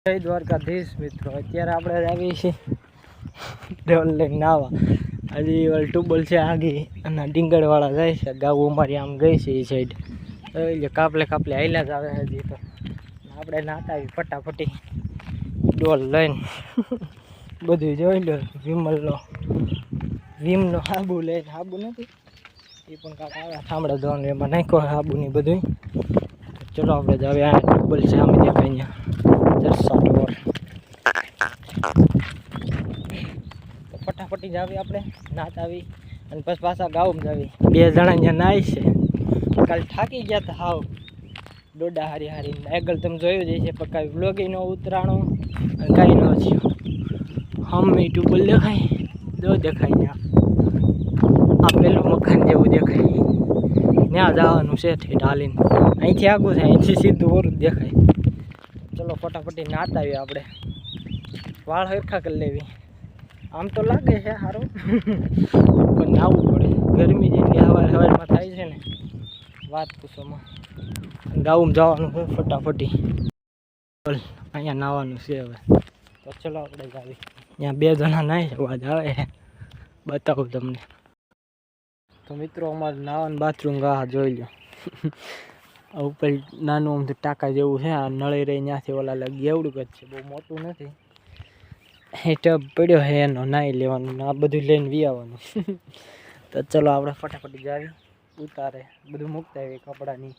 જય દ્વારકાધીશ મિત્રો, અત્યારે આપણે આવીએ છીએ ઢોલ લઈને નાવા. હજી ટુબલ છે આગી અને ડીંગરવાળા જાય છે. ગાઉ અમારી આમ ગઈ છે એ સાઈડ. એટલે કાપલે હાલ્યા જ આવે હજી તો. આપણે નાતા આવી ફટાફટી ડોલ લઈને. બધું જોઈ લો. વિમનો હાબુ લઈને, હાબુ નથી એ પણ કાંક આવ્યા થાંભળા ધોવાનું, એમાં નાખ્યો હાબુ ની બધું. ચલો આપણે જ આવે. આ ટુબલ છે અમે દેખાય અહીંયા ચરસાટોર. તો ફટાફટી જ આવી આપણે નાત આવી અને પછી પાછા ગાઉમાં જ આવી. 2 જણા અહીંયા નાય છે. કાલે થાકી ગયા હતા હાવ ડોડા હારી આગળ તમે જોયું જ છે. પણ કાંઈ વ્લોગી નો ઉતરાણો અને કાંઈ ન થયું. હમી ટુબલ દેખાય જો દેખાય ત્યાં આ પેલું મકાન જેવું દેખાય ત્યાં જવાનું છે ઠેઠ હાલીને. અહીંથી આગું થાય, અહીંથી સીધું ઓરું દેખાય. ચલો ફટાફટી નાત આવી આપણે. વાળ હરખા કરી લેવી. આમ તો લાગે છે સારું પણ નાવું પડે. ગરમી જેટલી હવારમાં થાય છે ને વાત પૂછોમાં. ગાઉમાં જવાનું છે ફટાફટી. અહીંયા નાવાનું છે હવે. તો ચલો આપણે જ આવી. ત્યાં 2 જણા નાય અવાજ આવે છે, બતાવું તમને. તો મિત્રો અમારે નાવાનું બાથરૂમ ગા જોઈ લો. ઉપર નાનું આમથી ટાંકા જેવું છે. આ નળી રહી ત્યાંથી ઓલા લગી એવડું જ છે, બહુ મોટું નથી. એ ટબ પડ્યો છે એનો નાહી લેવાનું, આ બધું લઈને વી આવવાનું. તો ચલો આપણે ફટાફટી જાવી ઉતારે બધું મૂકતા આવી કપડાની.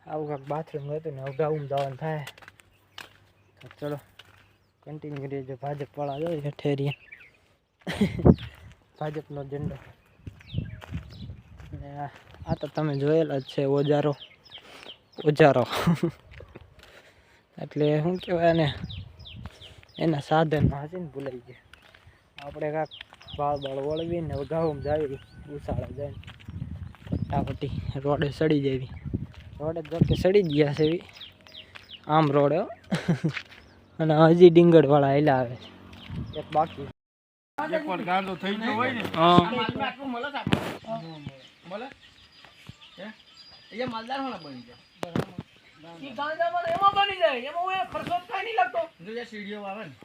આવું કાંક બાથરૂમ હતું ને હવે ગાઉમાં જવાનું થાય. તો ચલો કન્ટિન્યુ રહેજો. ભાજપ વાળા જોઈએ ઠેરીએ ભાજપનો ઝંડો. ને આ તો તમે જોયેલા જ છે ઓજારો એટલે શું કહેવાય ને, એના સાધનમાં હશે ને ભૂલાઈ ગયા. આપણે કાંક બાળ વળવીને હવે ગાઉમાં જાવી ઉસાળા જાય ફટાફટી રોડે સડી જાવી. રોડે જોકે સડી જ ગયા છે એવી આમ રોડે અને હજી ડીંગરવાળા હેલા આવે છે. એક બાકી એકવાર ગાંડો થઈ ગયો હોય ને મળે એ માલદાર હોના બની જાય. ઈ ગાંડામાં એમાં બની જાય, એમાં ઓય ખર્ચો કાઈ નહીં લાગતો. જો જે સીડીઓ આવે ને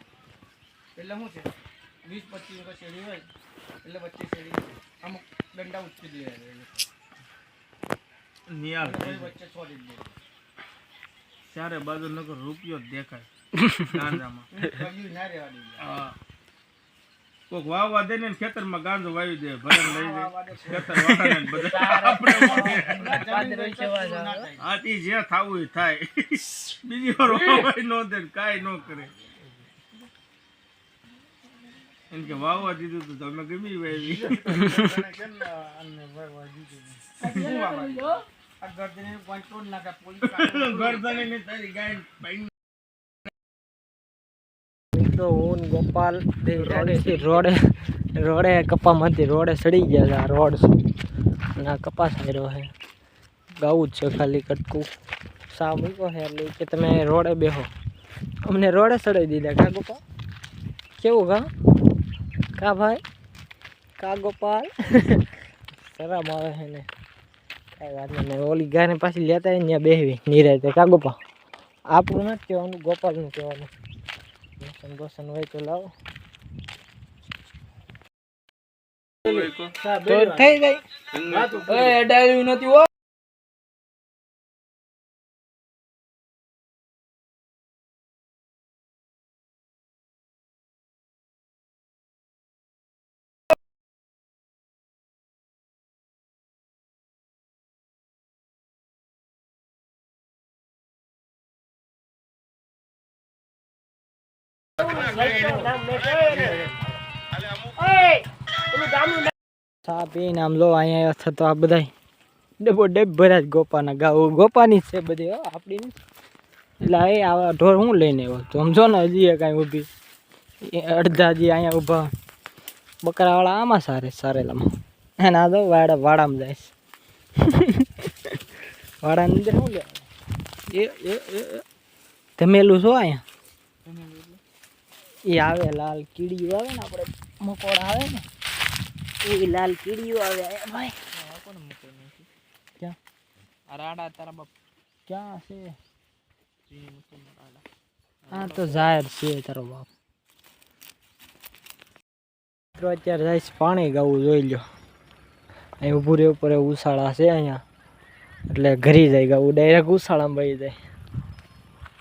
એટલે શું છે 20-25 રૂપિયા સીડી હોય એટલે 25 સીડી અમુક દંડા ઉચકી દે નિયાલ વચ્ચે છોડી દે. ચારે બાજુ નકો રૂપિયો દેખાય ગાંડામાં. કયું ના રેવાડી. હા કોક વાવવા દે ને ખેતરમાં ગાંજો વાવી દે, ભરણ લઈ જાય ખેતર વાળાને બધા આપણે આતી જે થાવું એ થાય. બીજી વાર વાવવાય નો દે, કાઈ નો કરે. એમ કે વાવવા દીધું તો તમે ગમી વાવી. અને વાવવા દીધું શું વાવવા આ ગરદને કંટ્રોલ નાખા પોલીસ ગરદને ને તારી ગાય ભાઈ. તો હું ગોપાલ રોડે કપામાંથી રોડે સડી ગયા છે. આ રોડ છે અને આ કપાસ આવ્યો છે. ગાવું જ છે ખાલી કટકું સા મૂક્યો છે એટલે કે તમે રોડે બેહો. અમને રોડે સડાઈ દીધા. કા ગોપાલ કેવું કા ભાઈ કા ગોપાલ શરમ આવે છે ને કાંઈ વાત નહીં. ઓલી ગાયને પાછી લેતા હોય ને ત્યાં બેહવી નિરાયતે. કા ગોપાલ આપણું નથી કહેવાનું, ગોપાલનું કહેવાનું. ગોસન હોય તો લાવો થઈ જાય. ડાળ્યું નથી હો. ચા પીને આમ લો અહીંયા થતો આ બધા ડબ્બો ભર્યા જ ગોપાના. ગોપાની જ છે બધી આપણી. એટલે એ આવા ઢોર હું લઈને આવ્યો સમજો ને. હજી કાંઈ ઊભી અડધા હજી અહીંયા ઊભા બકરાવાળા આમાં સારેલામાં એના તો વાડામાં જાય છે. વાડાની અંદર શું લેવાનું એ ધમેલું છો અહીંયા. એ આવે લાલ કીડીઓ આવે ને, આપણે મકોડા આવે ને એ લાલ કીડીઓ આવે ભાઈ. કોને મૂકો નથી ક્યાં આ રાડા તારા બાપ ક્યાં છે? આ તો જાહેર છે તારો બાપ. મિત્રો અત્યારે જાય પાણી ગાવું જોઈ લો. અહીં ઊભું રહેવું પડે, ઉછાળા છે અહીંયા એટલે ઘરી જાય ગાવું ડાયરેક્ટ ઉછાળામાં વહી જાય.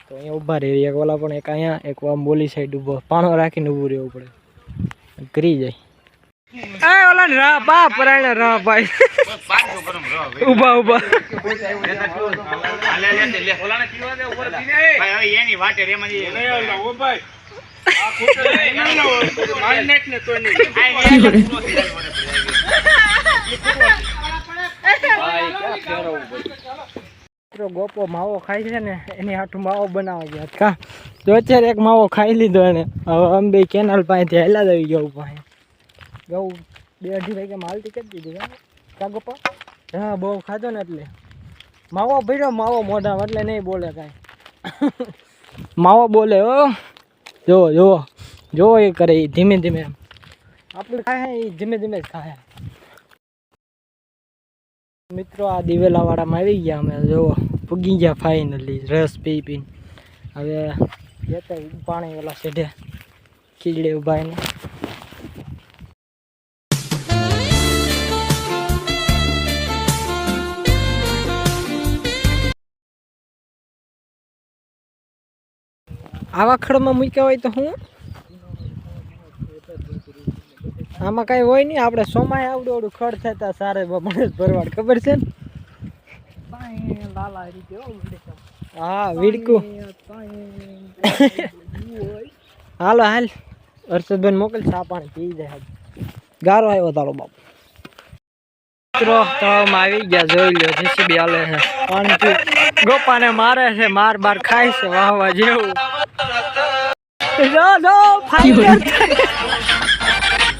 તો અહીંયા ઊભા રહી એક ઓલા પણ એક અહીંયા એક આમ બોલી સાઈડ ઊભો પાણો રાખીને ઊભું રહેવું પડે, ઘરી જાય. એ ઓલા રાહ બા પરાયણા રાહ ભાઈ ઊભા ઊભા એની વાટે રે મજી ભાઈ ગોપો માવો ખાય છે ને એની હાટું માવો બનાવવા ગયા કા તો અત્યારે એક માવો ખાઈ લીધો એને. હવે અમે બે કેનાલ પાસેથી હેલા જ આવી ગયું પાસે ગૌ 2-2.5 વાગે માલતી કરી દીધી કા ગોપા. હા બહુ ખાધો ને એટલે માવો ભર્યો માવો મોઢા એટલે નહીં બોલે કાંઈ. માવો બોલે હો. જુઓ જુઓ જુઓ એ કરે એ ધીમે ધીમે આપણે ખાય એ ધીમે ધીમે જ ખાય. મિત્રો આ દિવેલાવાળામાં આવી ગયા અમે જુઓ પૂગી ગયા ફાઇનલી રસ પી પીને. હવે જતા પાણી ઓલા સેઢે ખીજડે ઉભા એને. આવા ખડમાં મૂક્યા હોય તો હું આમાં કઈ હોય નહીં. આપણે સોમાય આવડું આવડું ખડ થતા સારે મને ભરવાડ ખબર છે ને. હા વીડકું હાલો હાલ હર્ષદભાઈ મોકલ ચા પાણી પી જાય. ગારો આવ્યો તારો બાપ. મિત્રો તળાવમાં આવી ગયા જોઈ લો જેસીબી હાલે છે પાણી પી ગોપાને મારે છે માર બાર ખાય છે વાહવા જેવું.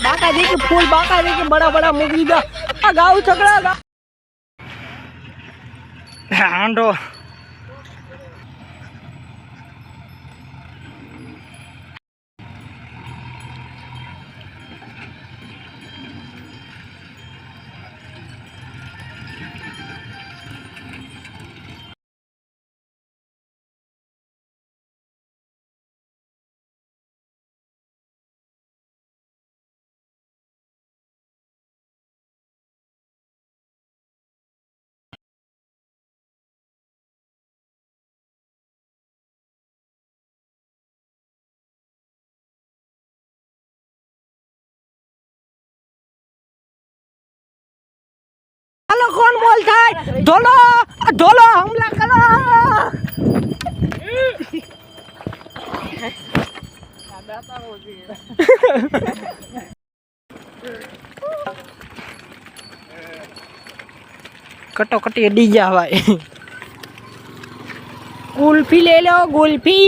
बाका देखिए फूल बाका देखिए बड़ा बड़ा मुगीदा गाँव छकड़ा हांडो कौन बोलता है धोलो धोलो हमला करो. कटो कटी डी जा भाई. कुल्फी ले लो कुल्फी.